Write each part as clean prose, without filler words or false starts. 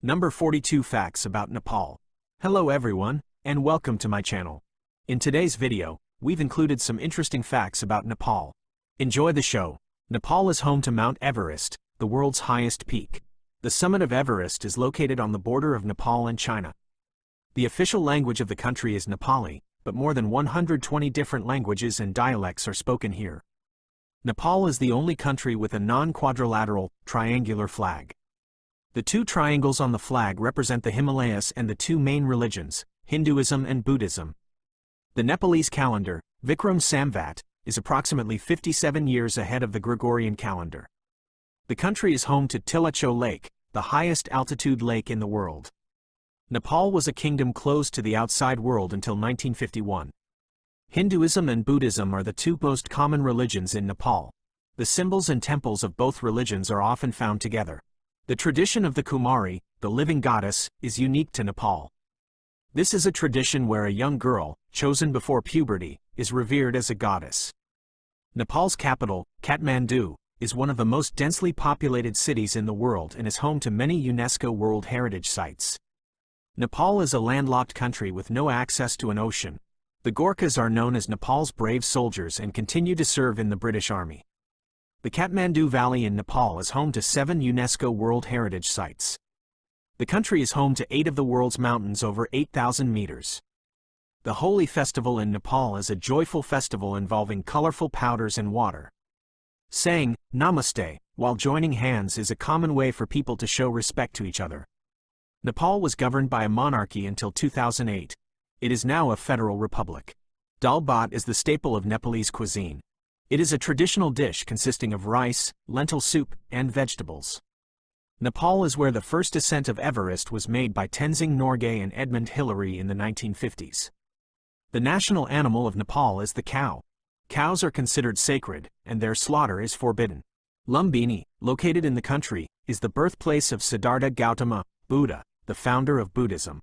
Number 42 Facts about Nepal. Hello everyone, and welcome to my channel. In today's video, we've included some interesting facts about Nepal. Enjoy the show. Nepal is home to Mount Everest, the world's highest peak. The summit of Everest is located on the border of Nepal and China. The official language of the country is Nepali, but more than 120 different languages and dialects are spoken here. Nepal is the only country with a non-quadrilateral, triangular flag. The two triangles on the flag represent the Himalayas and the two main religions, Hinduism and Buddhism. The Nepalese calendar, Vikram Samvat, is approximately 57 years ahead of the Gregorian calendar. The country is home to Tilacho Lake, the highest altitude lake in the world. Nepal was a kingdom closed to the outside world until 1951. Hinduism and Buddhism are the two most common religions in Nepal. The symbols and temples of both religions are often found together. The tradition of the Kumari, the living goddess, is unique to Nepal. This is a tradition where a young girl, chosen before puberty, is revered as a goddess. Nepal's capital, Kathmandu, is one of the most densely populated cities in the world and is home to many UNESCO World Heritage Sites. Nepal is a landlocked country with no access to an ocean. The Gorkhas are known as Nepal's brave soldiers and continue to serve in the British Army. The Kathmandu Valley in Nepal is home to 7 UNESCO World Heritage Sites. The country is home to 8 of the world's mountains over 8,000 meters. The Holi festival in Nepal is a joyful festival involving colorful powders and water. Saying Namaste while joining hands is a common way for people to show respect to each other. Nepal was governed by a monarchy until 2008. It is now a federal republic. Dal bhat is the staple of Nepalese cuisine. It is a traditional dish consisting of rice, lentil soup, and vegetables. Nepal is where the first ascent of Everest was made by Tenzing Norgay and Edmund Hillary in the 1950s. The national animal of Nepal is the cow. Cows are considered sacred, and their slaughter is forbidden. Lumbini, located in the country, is the birthplace of Siddhartha Gautama, Buddha, the founder of Buddhism.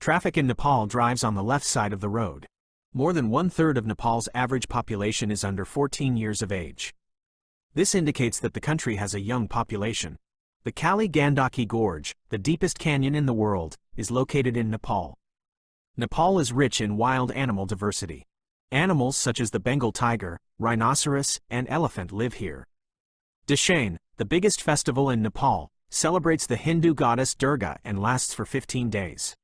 Traffic in Nepal drives on the left side of the road. More than 1/3 of Nepal's average population is under 14 years of age. This indicates that the country has a young population. The Kali Gandaki Gorge, the deepest canyon in the world, is located in Nepal. Nepal is rich in wild animal diversity. Animals such as the Bengal tiger, rhinoceros, and elephant live here. Dashain, the biggest festival in Nepal, celebrates the Hindu goddess Durga and lasts for 15 days.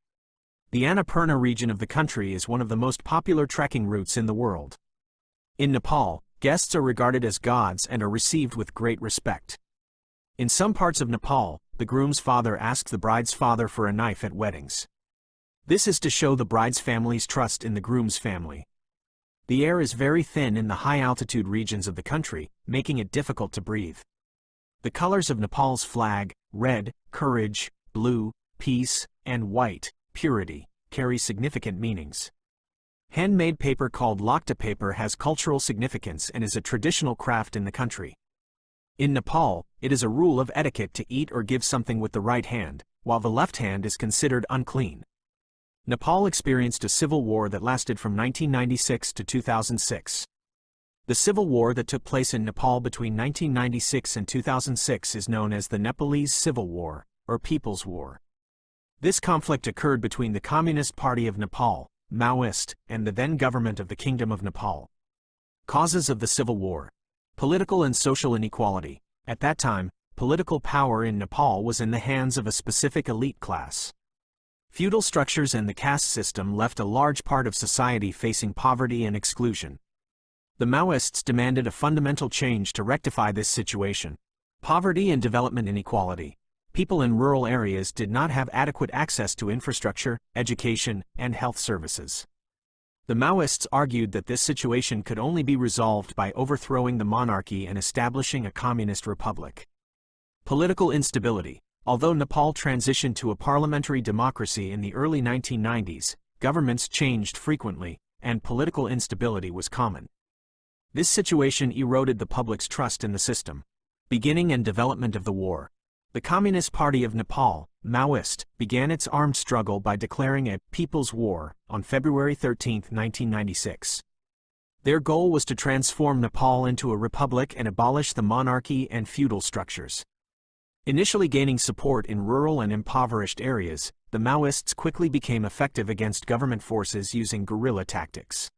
The Annapurna region of the country is one of the most popular trekking routes in the world. In Nepal, guests are regarded as gods and are received with great respect. In some parts of Nepal, the groom's father asks the bride's father for a knife at weddings. This is to show the bride's family's trust in the groom's family. The air is very thin in the high-altitude regions of the country, making it difficult to breathe. The colors of Nepal's flag, red, courage, blue, peace, and white, purity, carry significant meanings. Handmade paper called lakta paper has cultural significance and is a traditional craft in the country. In Nepal, it is a rule of etiquette to eat or give something with the right hand, while the left hand is considered unclean. Nepal experienced a civil war that lasted from 1996 to 2006. The civil war that took place in Nepal between 1996 and 2006 is known as the Nepalese Civil War, or People's War. This conflict occurred between the Communist Party of Nepal, Maoist, and the then government of the Kingdom of Nepal. Causes of the Civil War. Political and social inequality. At that time, political power in Nepal was in the hands of a specific elite class. Feudal structures and the caste system left a large part of society facing poverty and exclusion. The Maoists demanded a fundamental change to rectify this situation. Poverty and development inequality. People in rural areas did not have adequate access to infrastructure, education, and health services. The Maoists argued that this situation could only be resolved by overthrowing the monarchy and establishing a communist republic. Political instability. Although Nepal transitioned to a parliamentary democracy in the early 1990s, governments changed frequently, and political instability was common. This situation eroded the public's trust in the system. Beginning and development of the war. The Communist Party of Nepal, Maoist, began its armed struggle by declaring a People's War on February 13, 1996. Their goal was to transform Nepal into a republic and abolish the monarchy and feudal structures. Initially gaining support in rural and impoverished areas, the Maoists quickly became effective against government forces using guerrilla tactics.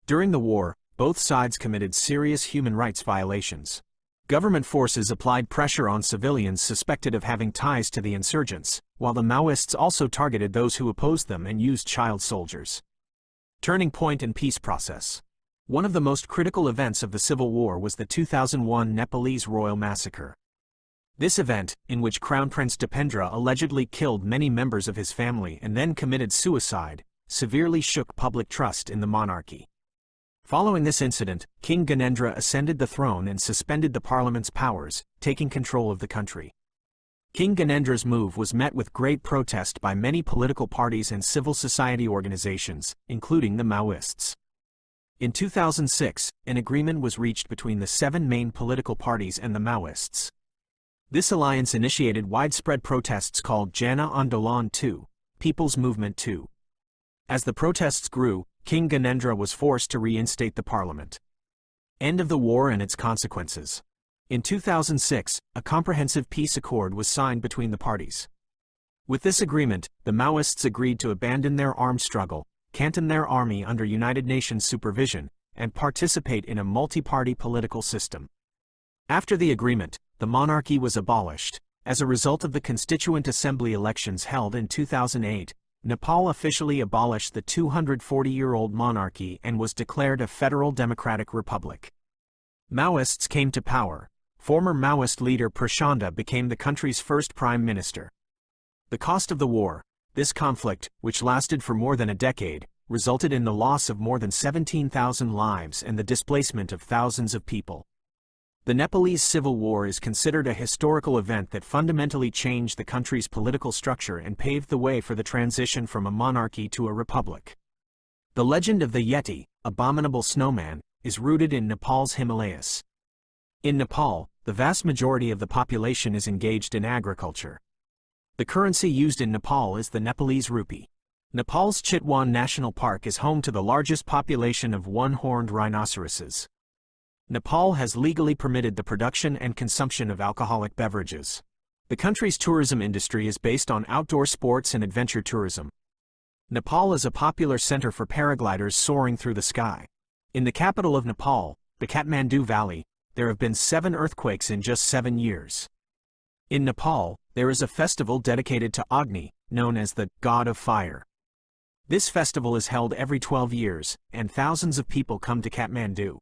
During the war, both sides committed serious human rights violations. Government forces applied pressure on civilians suspected of having ties to the insurgents, while the Maoists also targeted those who opposed them and used child soldiers. Turning point and peace process. One of the most critical events of the civil war was the 2001 Nepalese royal massacre. This event, in which Crown Prince Dipendra allegedly killed many members of his family and then committed suicide, severely shook public trust in the monarchy. Following this incident, King Gyanendra ascended the throne and suspended the parliament's powers, taking control of the country. King Gyanendra's move was met with great protest by many political parties and civil society organizations, including the Maoists. In 2006, an agreement was reached between the 7 main political parties and the Maoists. This alliance initiated widespread protests called Jana Andolan II, People's Movement II. As the protests grew, King Gyanendra was forced to reinstate the parliament. End of the war and its consequences. In 2006, a comprehensive peace accord was signed between the parties. With this agreement, the Maoists agreed to abandon their armed struggle, canton their army under United Nations supervision, and participate in a multi-party political system. After the agreement, the monarchy was abolished. As a result of the Constituent Assembly elections held in 2008, Nepal officially abolished the 240-year-old monarchy and was declared a federal democratic republic. Maoists came to power. Former Maoist leader Prachanda became the country's first prime minister. The cost of the war. This conflict, which lasted for more than a decade, resulted in the loss of more than 17,000 lives and the displacement of thousands of people. The Nepalese Civil War is considered a historical event that fundamentally changed the country's political structure and paved the way for the transition from a monarchy to a republic. The legend of the Yeti, abominable snowman, is rooted in Nepal's Himalayas. In Nepal, the vast majority of the population is engaged in agriculture. The currency used in Nepal is the Nepalese rupee. Nepal's Chitwan National Park is home to the largest population of one-horned rhinoceroses. Nepal has legally permitted the production and consumption of alcoholic beverages. The country's tourism industry is based on outdoor sports and adventure tourism. Nepal is a popular center for paragliders soaring through the sky. In the capital of Nepal, the Kathmandu Valley, there have been 7 earthquakes in just 7 years. In Nepal, there is a festival dedicated to Agni, known as the God of Fire. This festival is held every 12 years, and thousands of people come to Kathmandu.